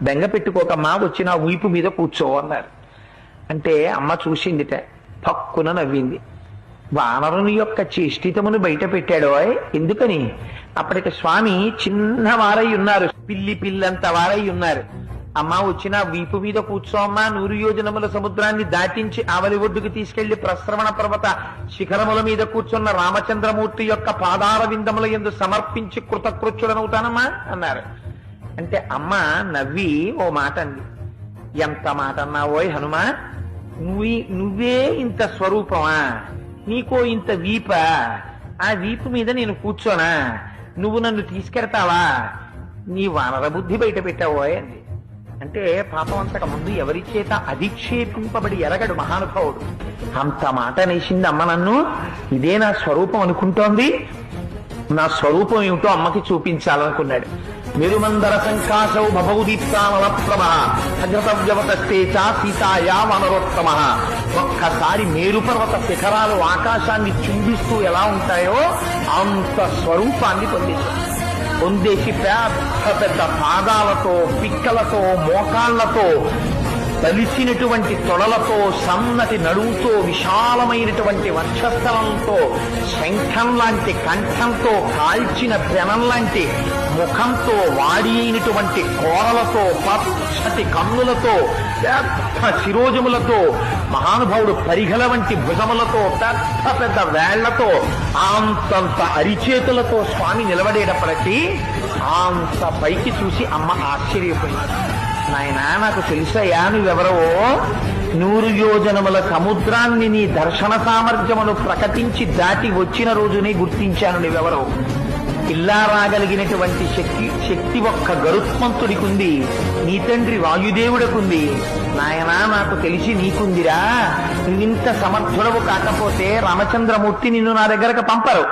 బెంగ పెట్టుకోకమ్మా, వచ్చి నా వీపు మీద కూర్చో అన్నారు. అంటే అమ్మ చూసిందిట, పక్కున నవ్వింది. వానరుని యొక్క చేష్టితమును బయట పెట్టాడో ఎందుకని? అప్పటికి స్వామి చిన్నవారై ఉన్నారు, పిల్లంత వారై ఉన్నారు. అమ్మ వచ్చిన వీపు మీద కూర్చో అమ్మా, 100 యోజనముల సముద్రాన్ని దాటించి ఆవలి ఒడ్డుకు తీసుకెళ్లి ప్రస్రవణ పర్వత శిఖరముల మీద కూర్చున్న రామచంద్రమూర్తి యొక్క పాదార విందముల యందు సమర్పించి కృతకృత్యుడనవుతానమ్మా అన్నారు. అంటే అమ్మ నవ్వి ఓ మాట అంది. ఎంత మాట అన్నావోయ్ హనుమా, నువ్వే ఇంత స్వరూపమా, నీకో ఇంత వీప, ఆ వీపు మీద నేను కూర్చోనా, నువ్వు నన్ను తీసుకెడతావా, నీ వానర బుద్ధి బయట పెట్టావోయ్ అంది. అంటే పాపం అంతకు ముందు ఎవరి చేత అధిక్షేపింపబడి ఎరగడు మహానుభావుడు. అంత మాట నేసింది అమ్మ నన్ను, ఇదే నా స్వరూపం అనుకుంటోంది, నా స్వరూపం ఏమిటో అమ్మకి చూపించాలనుకున్నాడు. మెరుమందర సంకాశౌ భవౌదీప్తానల ప్రభ హజతవ్యవతస్తే చ సీతాయా వనరోత్తమ. ఒక్కసారి మేరుపర్వత శిఖరాలు ఆకాశాన్ని చుంబిస్తూ ఎలా ఉంటాయో అంత స్వరూపాన్ని పొందేసి పెద్ద పాదాలతో, పిక్కలతో, మోకాళ్లతో, తలిసినటువంటి తొడలతో, సన్నటి నడువుతో, విశాలమైనటువంటి వక్షస్థలంతో, శంఖం లాంటి కంఠంతో, కాల్చిన పెనం లాంటి ముఖంతో, వాడి అయినటువంటి కోరలతో, పచ్చటి కన్నులతో, పెద్ద శిరోజములతో, మహానుభావుడు పరిఘల వంటి భుజములతో, పెద్ద పెద్ద వేళ్లతో, అంతంత అరిచేతులతో స్వామి నిలబడేటప్పటికీ అంత పైకి చూసి అమ్మ ఆశ్చర్యపోయింది. నాయన నాకు తెలుసయ్యా నువ్వెవరవో, 100 యోజనముల సముద్రాన్ని నీ దర్శన సామర్థ్యమును ప్రకటించి దాటి వచ్చిన రోజునే గుర్తించాను నువ్వెవరో. ఇలా రాగలిగినటువంటి శక్తి ఒక్క గరుత్మంతుడికుంది, నీ తండ్రి వాయుదేవుడికుంది. నాయనా నాకు తెలిసి నీకుందిరా, నువ్వింత సమర్థుడవు కాకపోతే రామచంద్రమూర్తి నిన్ను నా దగ్గరకు పంపరు.